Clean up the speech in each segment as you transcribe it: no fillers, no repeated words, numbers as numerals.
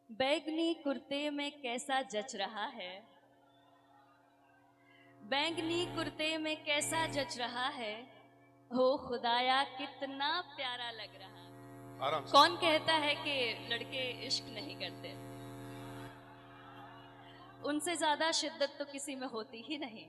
बैंगनी कुर्ते में कैसा जच रहा है, बैंगनी कुर्ते में कैसा जच रहा है, हो खुदाया कितना प्यारा लग रहा है। आराम से। कौन कहता है कि लड़के इश्क नहीं करते? उनसे ज्यादा शिद्दत तो किसी में होती ही नहीं।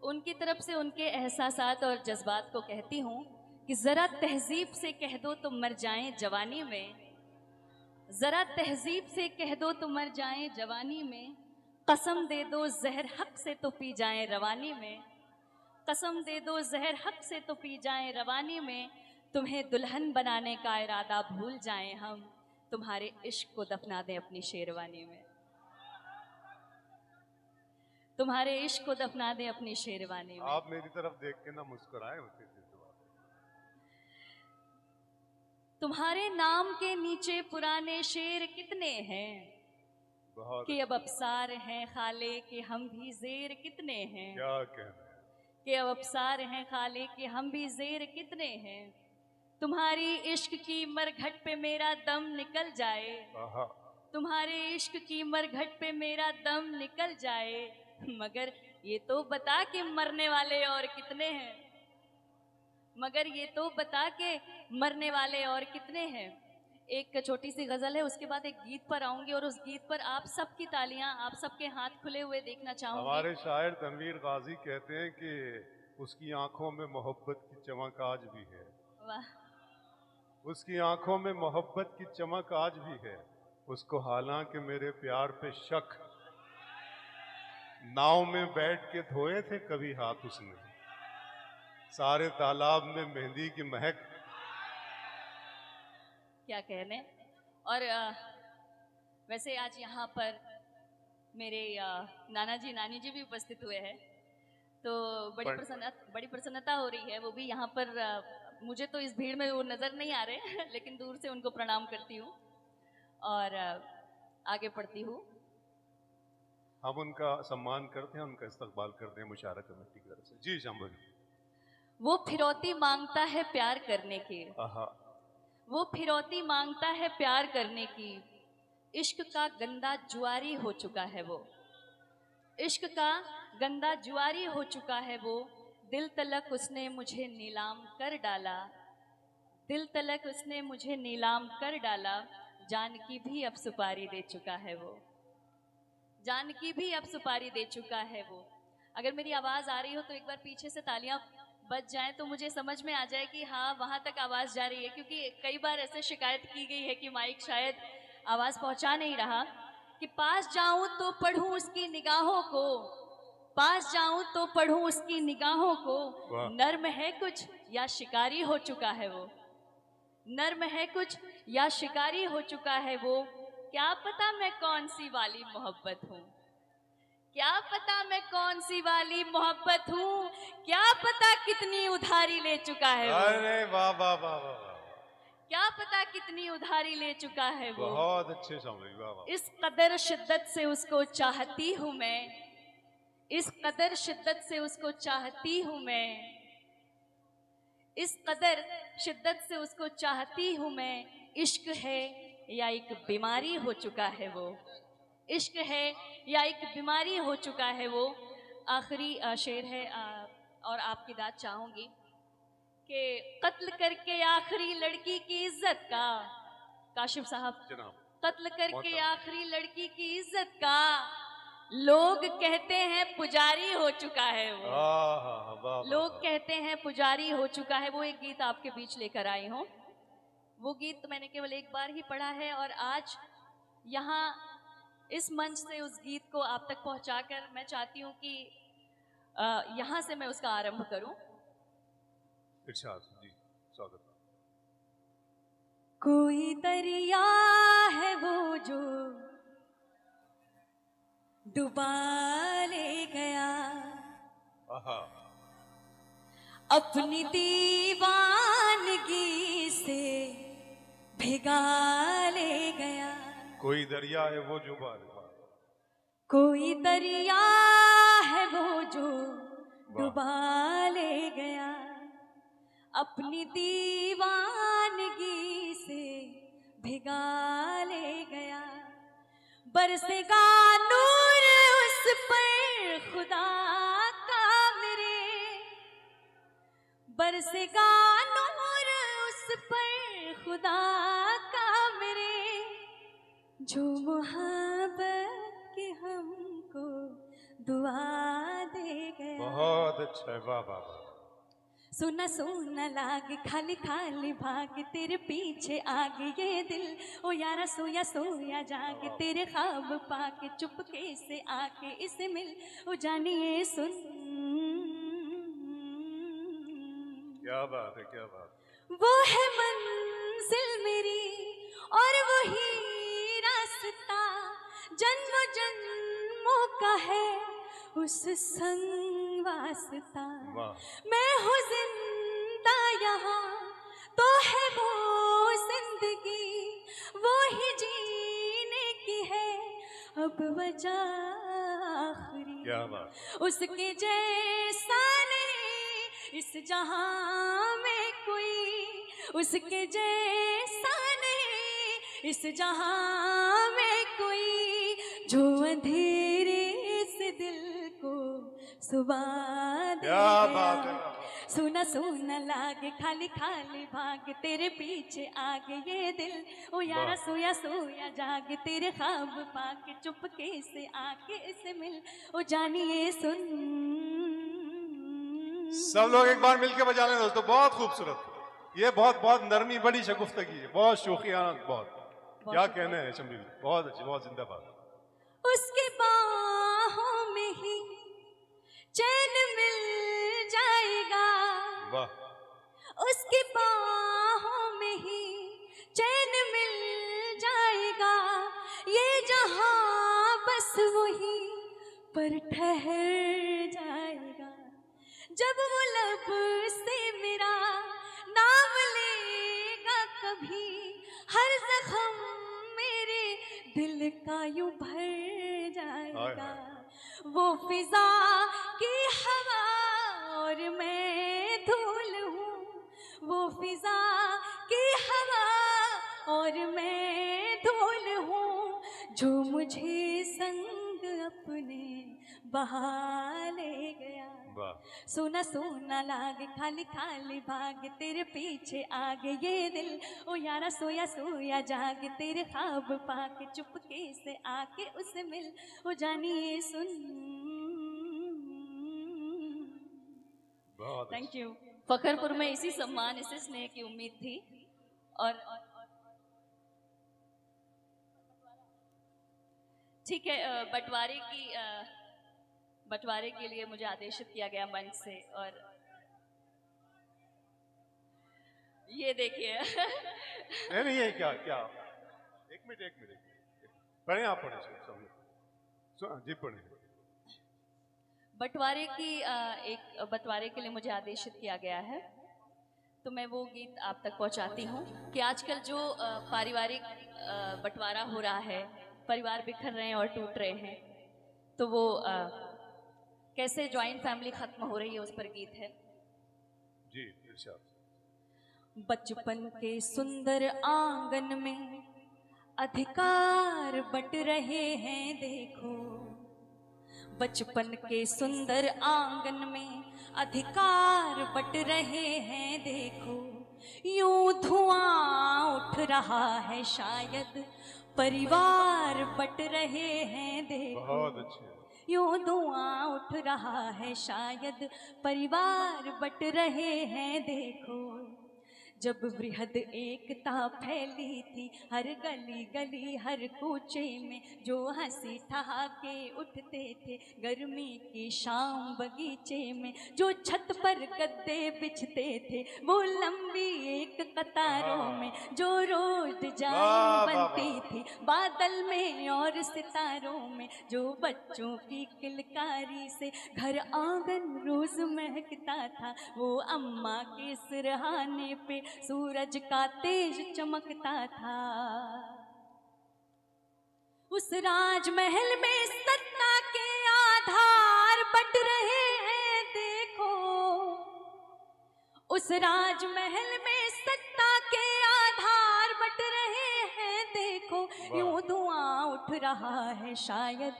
उनकी तरफ से उनके एहसासात और जज्बात को कहती हूँ कि जरा तहजीब से कह दो तो मर जाएं जवानी में, जरा तहजीब से कह दो तो मर जाएं जवानी में, कसम दे दो जहर हक से तो पी जाएं रवानी में, कसम दे दो जहर हक से तो पी जाएं रवानी में, तुम्हें दुल्हन बनाने का इरादा भूल जाएं हम, तुम्हारे इश्क को दफना दें अपनी शेरवानी में, तुम्हारे इश्क को दफना दें अपनी शेरवानी में। आप मेरी तरफ देख के ना मुस्कुराए होते थे। तुम्हारे नाम के नीचे पुराने शेर कितने हैं बहुत कि अब अबसार हैं खाले कि हम भी जेर कितने हैं, क्या कहना है। कि अब अबसार हैं खाले कि हम भी जेर कितने हैं। तुम्हारी इश्क की मरघट पे मेरा दम निकल जाए, आहा, तुम्हारे इश्क की मरघट पे मेरा दम निकल जाए, मगर ये तो बता कि मरने वाले और कितने हैं, मगर ये तो बता के मरने वाले और कितने हैं। एक छोटी सी गजल है, उसके बाद एक गीत पर आऊंगी और उस गीत पर आप सबकी तालियां, आप सबके हाथ खुले हुए देखना चाहूंगी। हमारे शायर तनवीर गाजी कहते हैं कि उसकी आंखों में मोहब्बत की चमक आज भी है। वाह, उसकी आंखों में मोहब्बत की चमक आज भी है, उसको हालांकि मेरे प्यार पे शक, नाव में बैठ के धोए थे कभी हाथ उसने, सारे तालाब में मेहंदी की महक। क्या कहने। और वैसे आज यहाँ पर मेरे नाना जी नानी जी भी उपस्थित हुए हैं, तो बड़ी प्रसन्नता हो रही है। वो भी यहाँ पर मुझे तो इस भीड़ में वो नज़र नहीं आ रहे लेकिन दूर से उनको प्रणाम करती हूँ और आगे बढ़ती हूँ। हम उनका सम्मान करते हैं, उनका इस्तकबाल करते हैं मुशारा कमेटी की तरफ से। जी शंभू। वो फिरौती मांगता है प्यार करने की, आहा, वो फिरौती मांगता है प्यार करने की, इश्क का गंदा जुआरी हो चुका है वो, इश्क का गंदा जुआरी हो चुका है वो, दिल तलक उसने मुझे नीलाम कर डाला, दिल तलक उसने मुझे नीलाम कर डाला, जान की भी अब सुपारी दे चुका है वो, जान की भी अब सुपारी दे चुका है वो। अगर मेरी आवाज़ आ रही हो तो एक बार पीछे से तालियां बज जाएं तो मुझे समझ में आ जाए कि हाँ वहाँ तक आवाज़ जा रही है, क्योंकि कई बार ऐसे शिकायत की गई है कि माइक शायद आवाज़ पहुँचा नहीं रहा। कि पास जाऊँ तो पढ़ूँ उसकी निगाहों को, पास जाऊँ तो पढ़ूँ उसकी निगाहों को, नर्म है कुछ या शिकारी हो चुका है वो, नर्म है कुछ या शिकारी हो चुका है वो, क्या पता मैं कौन सी वाली मोहब्बत हूँ, क्या पता मैं कौन सी वाली मोहब्बत हूँ, क्या पता कितनी उधारी ले चुका है वो। अरे वाह वाह वाह वाह, क्या पता कितनी उधारी ले चुका है वो। बहुत अच्छे समझ। वाह वाह। इस कदर शिद्दत से उसको चाहती हूँ मैं, इस कदर शिद्दत से उसको चाहती हूँ मैं, इस कदर शिद्दत से उसको चाहती हूँ मैं। इश्क है या एक बीमारी हो चुका है वो, इश्क है या एक बीमारी हो चुका है वो। आखिरी शेर है और आपकी दाद चाहूंगी कि कत्ल करके आखिरी लड़की की इज्जत का, काशिफ साहब, कत्ल करके आखिरी लड़की की इज्जत का, लोग कहते हैं पुजारी हो चुका है वो, लोग कहते हैं पुजारी हो चुका है वो। एक गीत आपके बीच लेकर आई हूँ, वो गीत मैंने केवल एक बार ही पढ़ा है और आज यहाँ इस मंच से उस गीत को आप तक पहुंचाकर मैं चाहती हूँ कि यहाँ से मैं उसका आरंभ करूं। इरशाद जी, स्वागत। कोई दरिया है वो जो डुबा ले गया, आहा, अपनी दीवानगी से भिगा ले गया। कोई दरिया है वो जो कोई दरिया है वो जो डुबा ले गया, अपनी दीवानगी से भिगा ले गया। बरसेगा नूर उस पर खुदा का मेरे, बरसेगा नूर उस पर खुदा का मेरे, जो मोहब्बत की हमको दुआ दे गया। बहुत अच्छा है, वाह वाह वाह। सुना सुना लागे खाली खाली भाग तेरे पीछे आगे ये दिल, ओ यारा सोया सोया जागे तेरे ख्वाब पाके चुपके से आके इसे मिल, ओ जानिए सुन। क्या बात है, क्या बात। वो है मंजिल मेरी और वही रास्ता, जन्म जन्मों का है उस संग वास्ता। मैं हूँ जिंदा यहाँ तो है वो जिंदगी, वो ही जीने की है अब वजह आखिरी। क्या बात। उसके जैसा नहीं इस जहां में कोई, उसके जैसा नहीं इस जहां में कोई, जो अंधेरे से दिल को सुबह दे गया। सुना सुना लागे खाली खाली भाग तेरे पीछे आगे ये दिल, ओ यारा सोया सोया जागे तेरे ख्वाब पाके चुपके से आके इसे मिल, ओ जानिए सुन। सब लोग एक बार मिलके बजा लें दोस्तों, बहुत खूबसूरत। ये बहुत बहुत नरमी बड़ी शगुफ्तगी है, बहुत शोखियाना, बहुत क्या कहने हैं शम्मी, बहुत अच्छी, बहुत जिंदाबाद। उसके बाहों में ही चैन मिल जाएगा, वाह। उसकी बाहों में ही चैन मिल जाएगा, ये जहां बस वही पर ठहर जाएगा। जब वो लब से मेरा नाम लेगा कभी, हर जख्म मेरे दिल का यूं भर जाएगा। वो फिजा की हवा और मैं धूल हूँ, वो फिजा की हवा और मैं धूल हूँ, जो मुझे संग अपने बहा ले गया। सोना सोना लागे खाली खाली भाग तेरे पीछे आगे ये दिल, ओ यारा सोया सोया जागे तेरे ख्वाब पाके चुपके से आके उसे मिल, ओ जानिए सुन। Thank you. फखरपुर में इसी सम्मान इसी स्नेह की उम्मीद थी। और ठीक है, बंटवारे के लिए मुझे आदेशित किया गया मंच से, और ये देखिए नहीं ये क्या क्या, एक मिनट पढ़े, आप पढ़े जी पढ़े। बंटवारे के लिए मुझे आदेशित किया गया है, तो मैं वो गीत आप तक पहुंचाती हूँ कि आजकल जो पारिवारिक बंटवारा हो रहा है, परिवार बिखर रहे हैं और टूट रहे हैं, तो वो कैसे ज्वाइंट फैमिली खत्म हो रही है उस पर गीत है जी। बचपन के सुंदर आंगन में अधिकार बट रहे हैं देखो, बचपन के सुंदर आंगन में अधिकार बट रहे हैं देखो, यूं धुआं उठ रहा है शायद परिवार बट रहे हैं देखो। बहुत अच्छे। यूं धुआं उठ रहा है शायद परिवार बट रहे हैं देखो, जब वृहद एकता फैली थी हर गली गली हर कूचे में, जो हंसी ठहाके उठते थे गर्मी की शाम बगीचे में, जो छत पर गद्दे बिछते थे वो लंबी एक कतारों में, जो रोज डिजाइन बनती थी बादल में और सितारों में, जो बच्चों की किलकारी से घर आंगन रोज महकता था, वो अम्मा के सिरहाने पे सूरज का तेज चमकता था। उस राजमहल में सत्ता के आधार बट रहे हैं देखो, उस राजमहल में सत्ता के आधार बट रहे उठ रहा है शायद,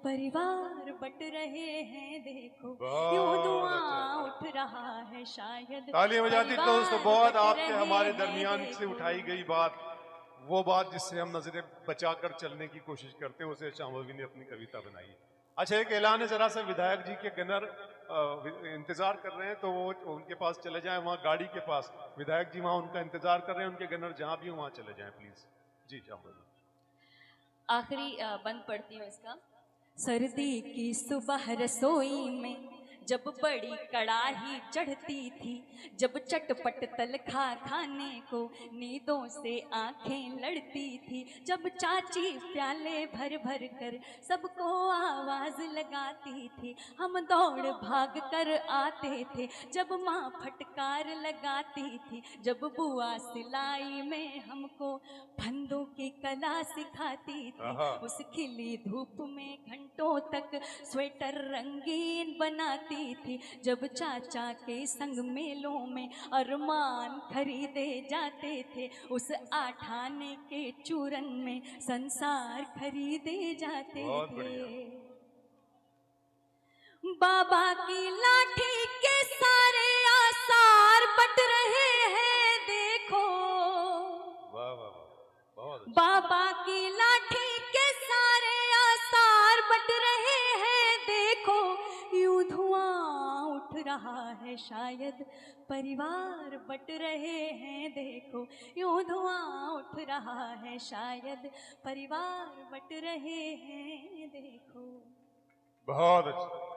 परिवार बट रहे हैं देखो, यूं धुआं उठ रहा है शायद। तालियां बजाती दोस्तों, बहुत आपके हमारे दरमियान से उठाई गई बात, वो बात जिससे हम नजरें बचाकर चलने की कोशिश करते हैं, उसे शामवी ने अपनी कविता बनाई है। अच्छा, एक ऐलान है, जरा सा विधायक जी के गनर इंतजार कर रहे हैं, तो वो उनके पास चले जाएं, वहाँ गाड़ी के पास विधायक जी वहाँ उनका इंतजार कर रहे हैं, उनके गनर जहाँ भी हो वहाँ चले जाएं प्लीज। जी शामवी। आखिरी बंद पढ़ती हूँ इसका। सर्दी की सुबह रसोई में जब बड़ी कड़ाही चढ़ती थी, जब चटपट तलखा खाने को नींदों से आंखें लड़ती थी, जब चाची प्याले भर भर कर सबको आवाज लगाती थी, हम दौड़ भाग कर आते थे, जब माँ फटकार लगाती थी, जब बुआ सिलाई में हमको फंदों की कला सिखाती थी, उस खिली धूप में घंटों तक स्वेटर रंगीन बनाती थी, जब चाचा के संग मेलों में अरमान खरीदे जाते थे, उस आठाने के चूरन में संसार खरीदे जाते थे। बाबा की लाठी के सारे आसार बट रहे हैं देखो, बाबा की लाठी के सारे आसार बट रहे हैं देखो, यूं धुआं उठ रहा है शायद, परिवार बट रहे हैं देखो, यूं धुआं उठ रहा है शायद, परिवार बट रहे हैं देखो। बहुत अच्छा।